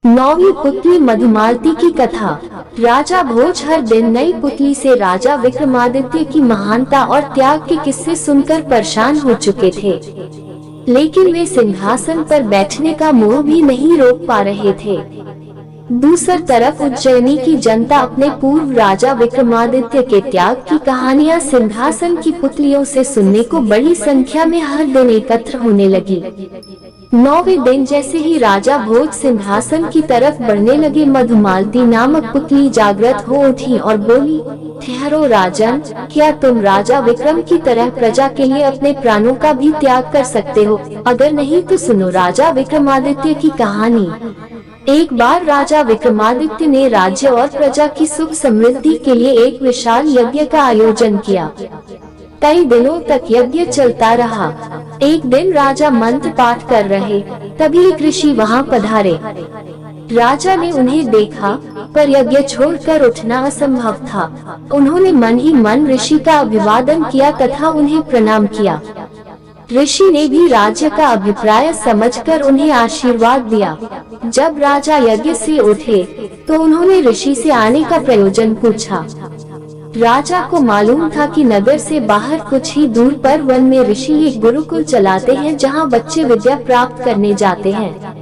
नौवीं पुतली मधुमालती की कथा। राजा भोज हर दिन नई पुतली से राजा विक्रमादित्य की महानता और त्याग के किस्से सुनकर परेशान हो चुके थे, लेकिन वे सिंहासन पर बैठने का मोह भी नहीं रोक पा रहे थे। दूसरी तरफ उज्जैनी की जनता अपने पूर्व राजा विक्रमादित्य के त्याग की कहानियां सिंहासन की पुतलियों से सुनने को बड़ी संख्या में हर दिन एकत्र होने लगी। 9वें दिन जैसे ही राजा भोज सिंहासन की तरफ बढ़ने लगे, मधुमालती नामक पुतली जागृत हो उठी और बोली, ठहरो राजन, क्या तुम राजा विक्रम की तरह प्रजा के लिए अपने प्राणों का भी त्याग कर सकते हो? अगर नहीं तो सुनो राजा विक्रमादित्य की कहानी। एक बार राजा विक्रमादित्य ने राज्य और प्रजा की सुख समृद्धि के लिए एक विशाल यज्ञ का आयोजन किया। कई दिनों तक यज्ञ चलता रहा। एक दिन राजा मंत्र पाठ कर रहे, तभी एक ऋषि वहां पधारे। राजा ने उन्हें देखा, पर यज्ञ छोड़कर उठना असंभव था। उन्होंने मन ही मन ऋषि का अभिवादन किया तथा उन्हें प्रणाम किया। ऋषि ने भी राज्य का अभिप्राय समझकर उन्हें आशीर्वाद दिया। जब राजा यज्ञ से उठे तो उन्होंने ऋषि से आने का प्रयोजन पूछा। राजा को मालूम था कि नगर से बाहर कुछ ही दूर पर वन में ऋषि एक गुरुकुल चलाते हैं, जहां बच्चे विद्या प्राप्त करने जाते हैं।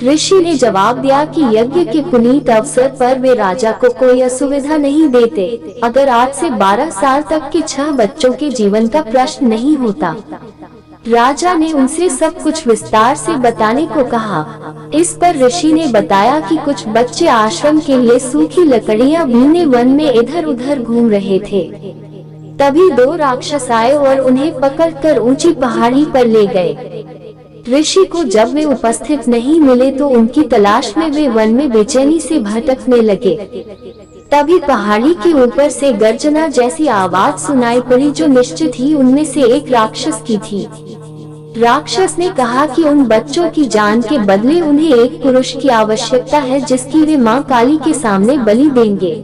ऋषि ने जवाब दिया कि यज्ञ के पुनीत अवसर पर वे राजा को कोई असुविधा नहीं देते, अगर आज से 12 साल तक के 6 बच्चों के जीवन का प्रश्न नहीं होता। राजा ने उनसे सब कुछ विस्तार से बताने को कहा। इस पर ऋषि ने बताया कि कुछ बच्चे आश्रम के लिए सूखी लकड़ियां बीने वन में इधर उधर घूम रहे थे। तभी 2 राक्षस आए और उन्हें पकड़कर ऊंची पहाड़ी पर ले गए। ऋषि को जब वे उपस्थित नहीं मिले तो उनकी तलाश में वे वन में बेचैनी से भटकने लगे। तभी पहाड़ी के ऊपर से गर्जना जैसी आवाज सुनाई पड़ी, जो निश्चित ही उनमें से एक राक्षस की थी। राक्षस ने कहा कि उन बच्चों की जान के बदले उन्हें एक पुरुष की आवश्यकता है, जिसकी वे मां काली के सामने बलि देंगे।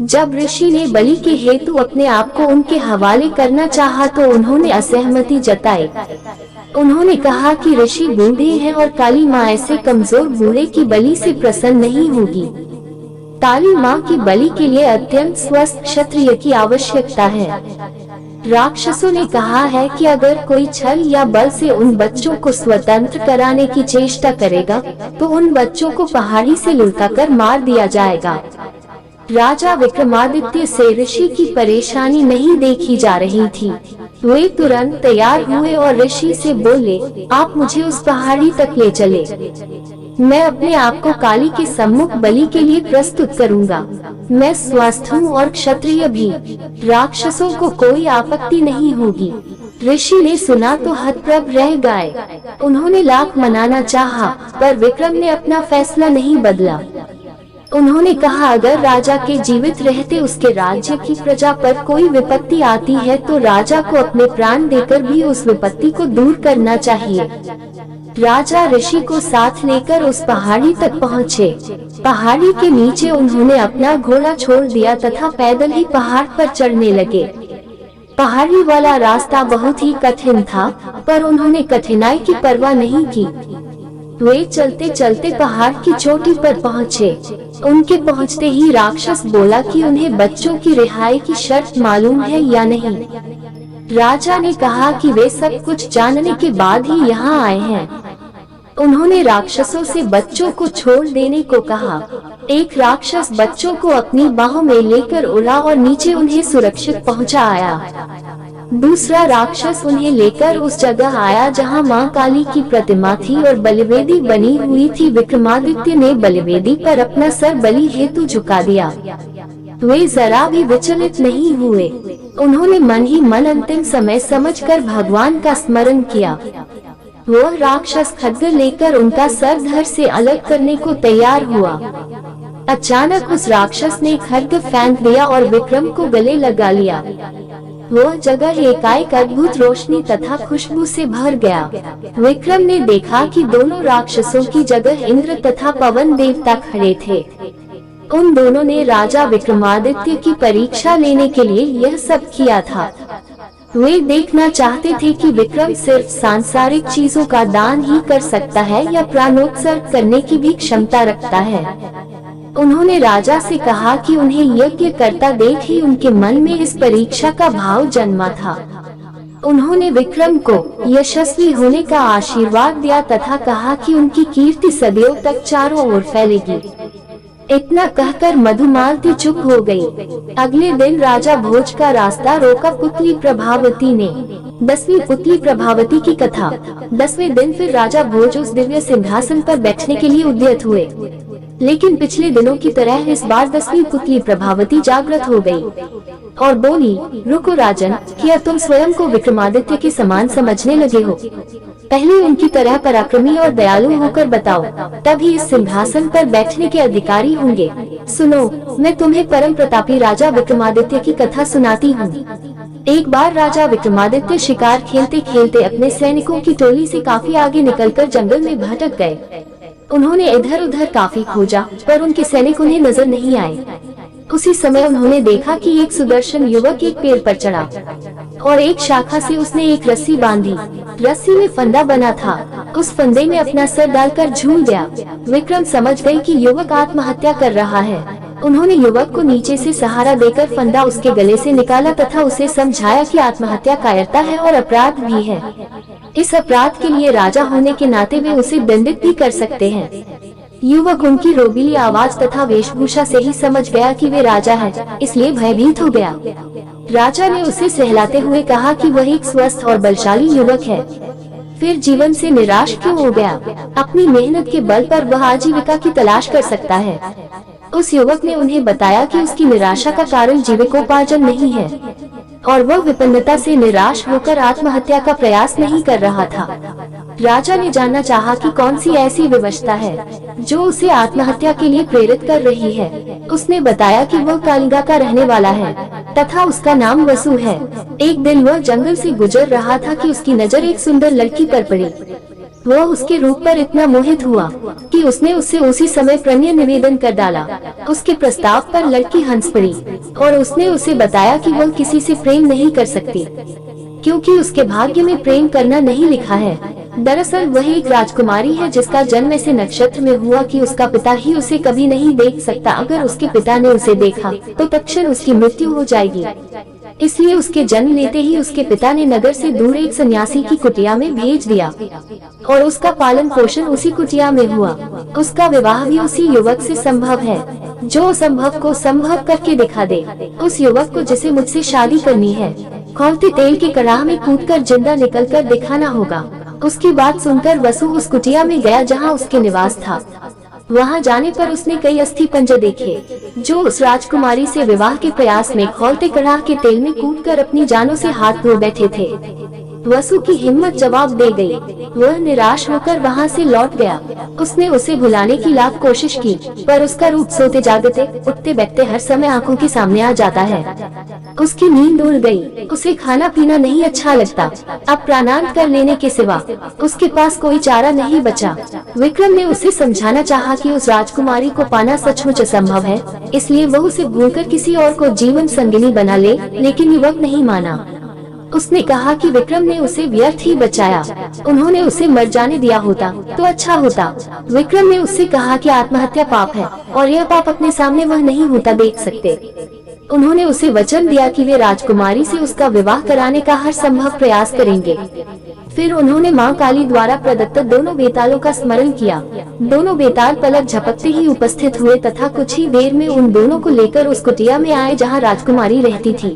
जब ऋषि ने बलि के हेतु अपने आप को उनके हवाले करना चाहा तो उन्होंने असहमति जताई। उन्होंने कहा कि ऋषि बूढ़े हैं और काली माँ ऐसे कमजोर बूढ़े की बलि से प्रसन्न नहीं होगी। काली माँ की बलि के लिए अत्यंत स्वस्थ क्षत्रिय की आवश्यकता है। राक्षसों ने कहा है कि अगर कोई छल या बल से उन बच्चों को स्वतंत्र कराने की चेष्टा करेगा तो उन बच्चों को पहाड़ी से लुढ़काकर मार दिया जाएगा। राजा विक्रमादित्य से ऋषि की परेशानी नहीं देखी जा रही थी। वे तुरंत तैयार हुए और ऋषि से बोले, आप मुझे उस पहाड़ी तक ले चले। मैं अपने आप को काली के सम्मुख बलि के लिए प्रस्तुत करूंगा। मैं स्वस्थ हूँ और क्षत्रिय भी, राक्षसों को कोई आपत्ति नहीं होगी। ऋषि ने सुना तो हतप्रभ रह गए। उन्होंने लाख मनाना चाहा, पर विक्रम ने अपना फैसला नहीं बदला। उन्होंने कहा, अगर राजा के जीवित रहते उसके राज्य की प्रजा पर कोई विपत्ति आती है तो राजा को अपने प्राण देकर भी उस विपत्ति को दूर करना चाहिए। राजा ऋषि को साथ लेकर उस पहाड़ी तक पहुँचे। पहाड़ी के नीचे उन्होंने अपना घोड़ा छोड़ दिया तथा पैदल ही पहाड़ पर चढ़ने लगे। पहाड़ी वाला रास्ता बहुत ही कठिन था, पर उन्होंने कठिनाई की परवाह नहीं की। वे चलते चलते पहाड़ की चोटी पर पहुँचे। उनके पहुँचते ही राक्षस बोला कि उन्हें बच्चों की रिहाई की शर्त मालूम है या नहीं। राजा ने कहा कि वे सब कुछ जानने के बाद ही यहाँ आए हैं। उन्होंने राक्षसों से बच्चों को छोड़ देने को कहा। एक राक्षस बच्चों को अपनी बाहों में लेकर उड़ा और नीचे उन्हें सुरक्षित पहुँचा आया। दूसरा राक्षस उन्हें लेकर उस जगह आया जहां मां काली की प्रतिमा थी और बलिवेदी बनी हुई थी। विक्रमादित्य ने बलिवेदी पर अपना सर बलि हेतु झुका दिया। वे जरा भी विचलित नहीं हुए। उन्होंने मन ही मन अंतिम समय समझकर भगवान का स्मरण किया। वह राक्षस खड्ग लेकर उनका सर धड़ से अलग करने को तैयार हुआ। अचानक उस राक्षस ने खड्ग फेंक दिया और विक्रम को गले लगा लिया। वह जगह एकाएक अद्भुत रोशनी तथा खुशबू से भर गया। विक्रम ने देखा कि दोनों राक्षसों की जगह इंद्र तथा पवन देवता खड़े थे। उन दोनों ने राजा विक्रमादित्य की परीक्षा लेने के लिए यह सब किया था। वे देखना चाहते थे कि विक्रम सिर्फ सांसारिक चीजों का दान ही कर सकता है या प्राणोत्सर्ग करने की भी क्षमता रखता है। उन्होंने राजा से कहा कि उन्हें यज्ञ करता देख ही उनके मन में इस परीक्षा का भाव जन्मा था। उन्होंने विक्रम को यशस्वी होने का आशीर्वाद दिया तथा कहा कि उनकी कीर्ति सदियों तक चारों ओर फैलेगी। इतना कहकर मधुमालती चुप हो गई। अगले दिन राजा भोज का रास्ता रोका पुतली प्रभावती ने। 10वीं पुतली प्रभावती की कथा। 10वें दिन फिर राजा भोज उस दिव्य सिंहासन पर बैठने के लिए उद्यत हुए, लेकिन पिछले दिनों की तरह इस बार 10वीं पुतली प्रभावती जागृत हो गई और बोली, रुको राजन, क्या तुम स्वयं को विक्रमादित्य के समान समझने लगे हो? पहले उनकी तरह पराक्रमी और दयालु होकर बताओ, तभी इस सिंहासन पर बैठने के अधिकारी होंगे। सुनो, मैं तुम्हें परम प्रतापी राजा विक्रमादित्य की कथा सुनाती हूँ। एक बार राजा विक्रमादित्य शिकार खेलते खेलते अपने सैनिकों की टोली से काफी आगे निकलकर जंगल में भटक गए। उन्होंने इधर उधर काफी खोजा, पर उनके सैनिक उन्हें नजर नहीं आए। उसी समय उन्होंने देखा कि एक सुदर्शन युवक एक पेड़ पर चढ़ा और एक शाखा से उसने एक रस्सी बांधी। रस्सी में फंदा बना था। उस फंदे में अपना सर डालकर झूल गया। विक्रम समझ गए कि युवक आत्महत्या कर रहा है। उन्होंने युवक को नीचे से सहारा देकर फंदा उसके गले से निकाला तथा उसे समझाया कि आत्महत्या कायरता है और अपराध भी है। इस अपराध के लिए राजा होने के नाते वे उसे दंडित भी कर सकते हैं। युवक उनकी रोबीली आवाज तथा वेशभूषा से ही समझ गया कि वे राजा हैं, इसलिए भयभीत हो गया। राजा ने उसे सहलाते हुए कहा कि वह एक स्वस्थ और बलशाली युवक है। फिर जीवन से निराश क्यों हो गया? अपनी मेहनत के बल पर वह आजीविका की तलाश कर सकता है। उस युवक ने उन्हें बताया कि उसकी निराशा का कारण जीविकोपार्जन नहीं है और वह विपन्नता से निराश होकर आत्महत्या का प्रयास नहीं कर रहा था। राजा ने जानना चाहा कि कौन सी ऐसी विवशता है जो उसे आत्महत्या के लिए प्रेरित कर रही है। उसने बताया कि वह कालिंगा का रहने वाला है तथा उसका नाम वसु है। एक दिन वह जंगल से गुजर रहा था कि उसकी नजर एक सुंदर लड़की पर पड़ी। वह उसके रूप पर इतना मोहित हुआ कि उसने उससे उसी समय प्रणय निवेदन कर डाला। उसके प्रस्ताव पर लड़की हंस पड़ी और उसने उसे बताया कि वह किसी से प्रेम नहीं कर सकती, क्योंकि उसके भाग्य में प्रेम करना नहीं लिखा है। दरअसल वह एक राजकुमारी है जिसका जन्म ऐसे नक्षत्र में हुआ कि उसका पिता ही उसे कभी नहीं देख सकता। अगर उसके पिता ने उसे देखा तो तत्क्षण उसकी मृत्यु हो जाएगी। इसलिए उसके जन्म लेते ही उसके पिता ने नगर से दूर एक सन्यासी की कुटिया में भेज दिया और उसका पालन पोषण उसी कुटिया में हुआ। उसका विवाह भी उसी युवक से संभव है जो असंभव को संभव करके दिखा दे। उस युवक को जिसे मुझसे शादी करनी है, खौलते तेल के कड़ाह में कूदकर जिंदा निकलकर दिखाना होगा। उसकी बात सुनकर वसु उस कुटिया में गया जहाँ उसके निवास था। वहां जाने पर उसने कई अस्थि पंजर देखे जो उस राजकुमारी से विवाह के प्रयास में खौलते कड़ाह के तेल में कूदकर अपनी जानों से हाथ धो बैठे थे। वसु की हिम्मत जवाब दे गई। वह निराश होकर वहां से लौट गया। उसने उसे भुलाने की लाख कोशिश की, पर उसका रूप सोते जागते उठते बैठते हर समय आंखों के सामने आ जाता है। उसकी नींद उड़ गई। उसे खाना पीना नहीं अच्छा लगता। अब प्राणांत कर लेने के सिवा उसके पास कोई चारा नहीं बचा। विक्रम ने उसे समझाना चाहा कि उस राजकुमारी को पाना सचमुच असंभव है, इसलिए वह उसे भूलकर किसी और को जीवन संगिनी बना ले, लेकिन युवक नहीं माना। उसने कहा कि विक्रम ने उसे व्यर्थ ही बचाया। उन्होंने उसे मर जाने दिया होता तो अच्छा होता। विक्रम ने उससे कहा कि आत्महत्या पाप है और यह पाप अपने सामने वह नहीं होता देख सकते। उन्होंने उसे वचन दिया कि वे राजकुमारी से उसका विवाह कराने का हर संभव प्रयास करेंगे। फिर उन्होंने मां काली द्वारा प्रदत्त दोनों बेतालों का स्मरण किया। दोनों बेताल पलक झपकते ही उपस्थित हुए तथा कुछ ही देर में उन दोनों को लेकर उस कुटिया में आए जहां राजकुमारी रहती थी।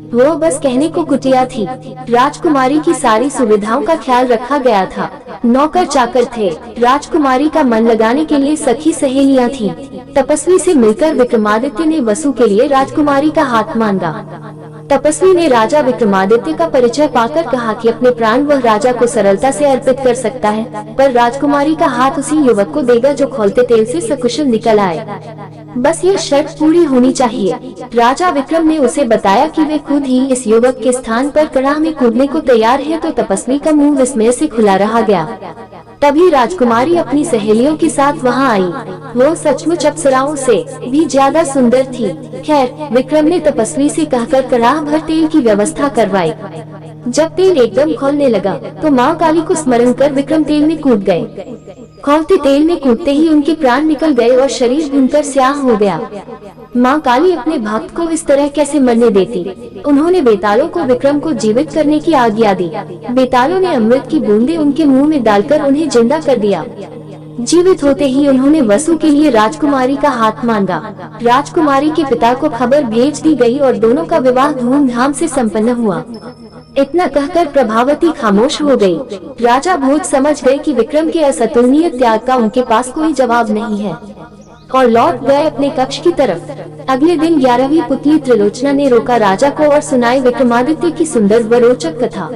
वो बस कहने को कुटिया थी। राजकुमारी की सारी सुविधाओं का ख्याल रखा गया था। नौकर चाकर थे। राजकुमारी का मन लगाने के लिए सखी सहेलियां थीं। तपस्वी से मिलकर विक्रमादित्य ने वसु के लिए राजकुमारी का हाथ मांगा। तपस्वी ने राजा विक्रमादित्य का परिचय पाकर कहा कि अपने प्राण वह राजा को सरलता से अर्पित कर सकता है, पर राजकुमारी का हाथ उसी युवक को देगा जो खौलते तेल से सकुशल निकल आए। बस ये शर्त पूरी होनी चाहिए। राजा विक्रम ने उसे बताया कि वे खुद ही इस युवक के स्थान पर कड़ाह में कूदने को तैयार है, तो तपस्वी का मुंह विस्मय से खुला रहा गया। तभी राजकुमारी अपनी सहेलियों के साथ वहां आई। वो सचमुच अप्सराओं से भी ज्यादा सुंदर थी। खैर, विक्रम ने तपस्वी से कहकर कड़ाह भर तेल की व्यवस्था करवाई। जब तेल एकदम खौलने लगा तो माँ काली को स्मरण कर विक्रम तेल में कूद गए। खौलते तेल में कूदते ही उनके प्राण निकल गए और शरीर भूनकर स्याह हो गया। माँ काली अपने भक्त को इस तरह कैसे मरने देती। उन्होंने बेतालों को विक्रम को जीवित करने की आज्ञा दी। बेतालों ने अमृत की बूंदें उनके मुंह में डालकर उन्हें जिंदा कर दिया। जीवित होते ही उन्होंने वसु के लिए राजकुमारी का हाथ मांगा। राजकुमारी के पिता को खबर भेज दी गई और दोनों का विवाह धूमधाम से संपन्न हुआ। इतना कहकर प्रभावती खामोश हो गई। राजा भोज समझ गए कि विक्रम के असतुलनीय त्याग का उनके पास कोई जवाब नहीं है और लौट गए अपने कक्ष की तरफ। अगले दिन 11वीं पुतली त्रिलोचना ने रोका राजा को और सुनाई विक्रमादित्य की सुंदर व रोचक कथा।